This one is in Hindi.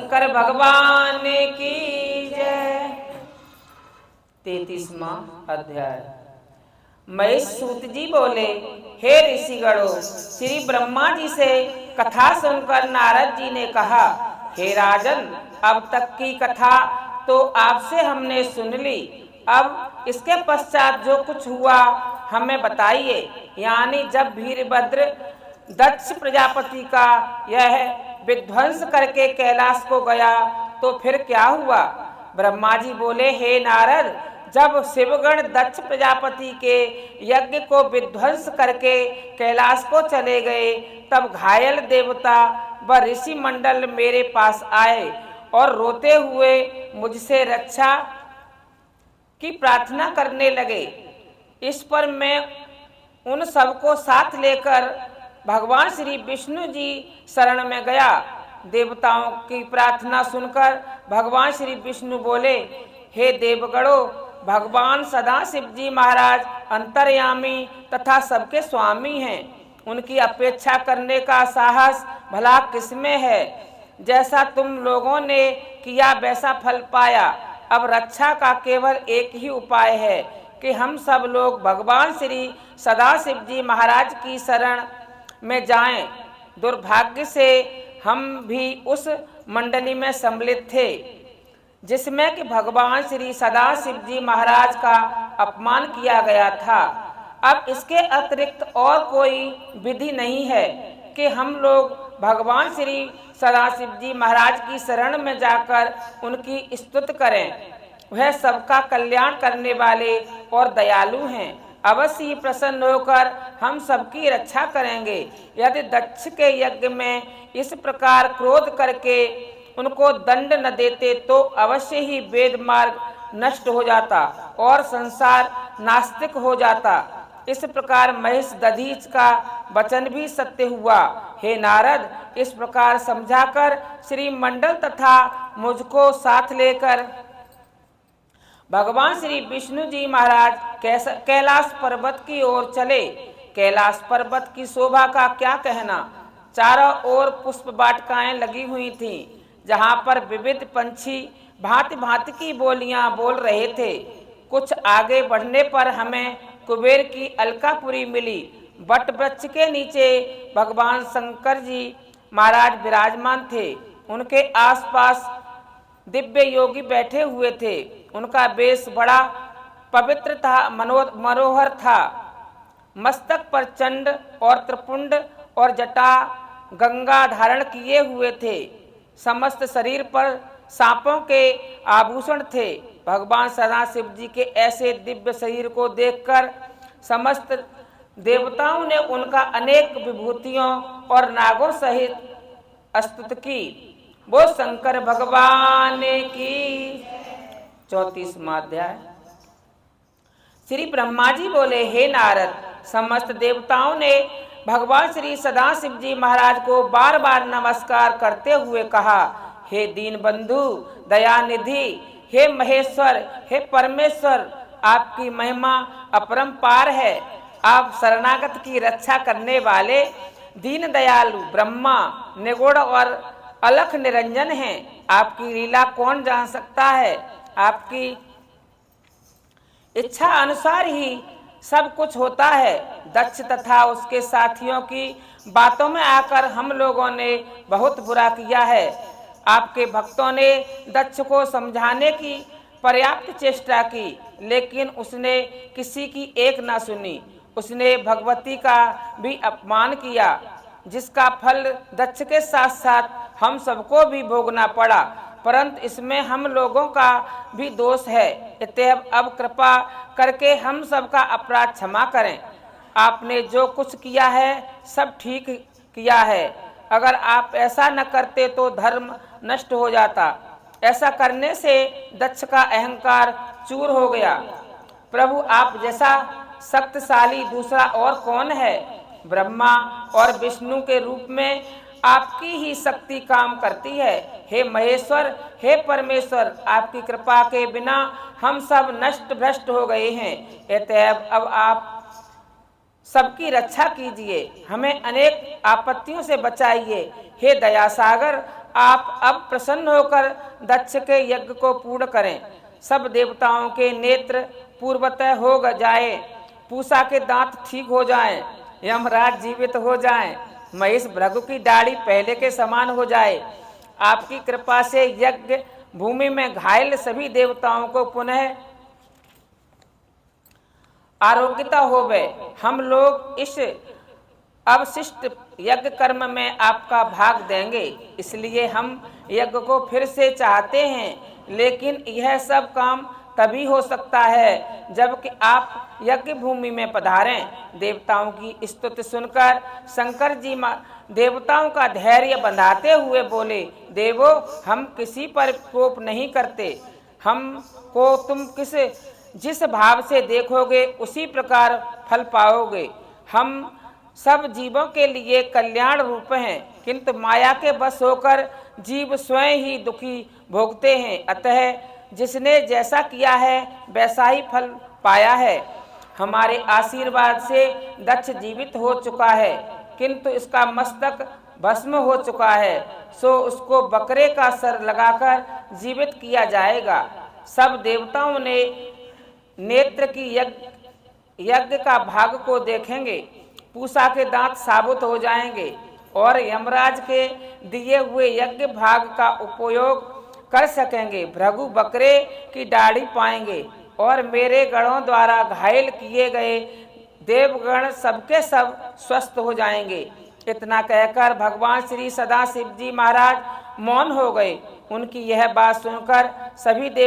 शंकर भगवान की जय। 33वां अध्याय। महेश सूत जी बोले, हे ऋषिगणों, श्री ब्रह्मा जी से कथा सुनकर नारद जी ने कहा, हे राजन, अब तक की कथा तो आपसे हमने सुन ली। अब इसके पश्चात जो कुछ हुआ हमें बताइए। यानी जब वीरभद्र दक्ष प्रजापति का यह विध्वंस करके कैलाश को गया तो फिर क्या हुआ। ब्रह्मा जी बोले, हे नारद, जब शिवगण दक्ष प्रजापति के यज्ञ को विध्वंस करके कैलाश को चले गए, तब घायल देवता व ऋषि मंडल मेरे पास आए और रोते हुए मुझसे रक्षा की प्रार्थना करने लगे। इस पर मैं उन सबको साथ लेकर भगवान श्री विष्णु जी शरण में गया। देवताओं की प्रार्थना सुनकर भगवान श्री विष्णु बोले, हे देवगणों, भगवान सदाशिव जी महाराज अंतर्यामी तथा सबके स्वामी हैं। उनकी अपेक्षा करने का साहस भला किसमें है। जैसा तुम लोगों ने किया वैसा फल पाया। अब रक्षा का केवल एक ही उपाय है कि हम सब लोग भगवान श्री सदाशिव जी महाराज की शरण में जाएं। दुर्भाग्य से हम भी उस मंडली में सम्मिलित थे जिसमें कि भगवान श्री सदाशिव जी महाराज का अपमान किया गया था। अब इसके अतिरिक्त और कोई विधि नहीं है कि हम लोग भगवान श्री सदाशिव जी महाराज की शरण में जाकर उनकी स्तुति करें। वह सबका कल्याण करने वाले और दयालु हैं। अवश्य ही प्रसन्न होकर हम सबकी रक्षा करेंगे। यदि दक्ष के यज्ञ में इस प्रकार क्रोध करके उनको दंड न देते तो अवश्य ही वेद मार्ग नष्ट हो जाता और संसार नास्तिक हो जाता। इस प्रकार महेश दधीच का वचन भी सत्य हुआ। हे नारद, इस प्रकार समझाकर श्री मंडल तथा मुझको साथ लेकर भगवान श्री विष्णु जी महाराज कैलाश पर्वत की ओर चले। कैलाश पर्वत की शोभा का क्या कहना। चारों ओर पुष्प वाटिकाएं लगी हुई थीं, जहां पर विविध पंछी भांति भांति की बोलियां बोल रहे थे। कुछ आगे बढ़ने पर हमें कुबेर की अलकापुरी मिली। वट वृक्ष के नीचे भगवान शंकर जी महाराज विराजमान थे। उनके आसपास दिव्य योगी बैठे हुए थे। उनका वेश बड़ा पवित्र था, मनोहर था। मस्तक पर चंड और त्रिपुंड और जटा गंगा धारण किए हुए थे। समस्त शरीर पर सांपों के आभूषण थे। भगवान सदाशिव जी के ऐसे दिव्य शरीर को देखकर समस्त देवताओं ने उनका अनेक विभूतियों और नागों सहित स्तुति की। वो शंकर भगवान की। 34वां अध्याय। श्री ब्रह्मा जी बोले, हे नारद, समस्त देवताओं ने भगवान श्री सदाशिव जी महाराज को बार बार नमस्कार करते हुए कहा, हे दीन बंधु, दयानिधि, हे महेश्वर, हे परमेश्वर, आपकी महिमा अपरंपार है। आप शरणागत की रक्षा करने वाले दीन दयालु ब्रह्मा निगुण और अलख निरंजन हैं। आपकी लीला कौन जान सकता है। आपकी इच्छा अनुसार ही सब कुछ होता है। दक्ष तथा उसके साथियों की बातों में आकर हम लोगों ने बहुत बुरा किया है। आपके भक्तों ने दक्ष को समझाने की पर्याप्त चेष्टा की, लेकिन उसने किसी की एक ना सुनी। उसने भगवती का भी अपमान किया, जिसका फल दक्ष के साथ साथ हम सबको भी भोगना पड़ा। परंतु इसमें हम लोगों का भी दोष है। अतएव अब कृपा करके हम सबका अपराध क्षमा करें। आपने जो कुछ किया है सब ठीक किया है। अगर आप ऐसा न करते तो धर्म नष्ट हो जाता। ऐसा करने से दक्ष का अहंकार चूर हो गया। प्रभु, आप जैसा शक्तिशाली दूसरा और कौन है। ब्रह्मा और विष्णु के रूप में आपकी ही शक्ति काम करती है। हे महेश्वर, हे परमेश्वर, आपकी कृपा के बिना हम सब नष्ट भ्रष्ट हो गए हैं। अतएव अब आप सबकी रक्षा कीजिए, हमें अनेक आपत्तियों से बचाइए। हे दया सागर, आप अब प्रसन्न होकर दक्ष के यज्ञ को पूर्ण करें। सब देवताओं के नेत्र पूर्वतः हो जाए, पूषा के दांत ठीक हो जाएं, यमराज जीवित हो जाएं, महेश भृगु की दाढ़ी पहले के समान हो जाए। आपकी कृपा से यज्ञ भूमि में घायल सभी देवताओं को पुनः आरोग्यता होवे। हम लोग इस अवशिष्ट यज्ञ कर्म में आपका भाग देंगे, इसलिए हम यज्ञ को फिर से चाहते हैं। लेकिन यह सब काम तभी हो सकता है जबकि आप यज्ञ भूमि में पधारें। देवताओं की स्तुति सुनकर शंकर जी देवताओं का धैर्य बंधाते हुए बोले, देवो, हम किसी पर कोप नहीं करते। हमको तुम जिस भाव से देखोगे उसी प्रकार फल पाओगे। हम सब जीवों के लिए कल्याण रूप हैं, किंतु माया के बस होकर जीव स्वयं ही दुखी भोगते हैं। अतः जिसने जैसा किया है वैसा ही फल पाया है। हमारे आशीर्वाद से दक्ष जीवित हो चुका है, किंतु इसका मस्तक भस्म हो चुका है, सो उसको बकरे का सर लगाकर जीवित किया जाएगा। सब देवताओं ने नेत्र की यज्ञ का भाग को देखेंगे, पूषा के दांत साबुत हो जाएंगे और यमराज के दिए हुए यज्ञ भाग का उपयोग कर सकेंगे। भृगु बकरे की दाढ़ी पाएंगे और मेरे गणों द्वारा घायल किए गए देवगण सबके सब स्वस्थ हो जाएंगे। इतना कहकर भगवान श्री सदाशिव जी महाराज मौन हो गए। उनकी यह बात सुनकर सभी देव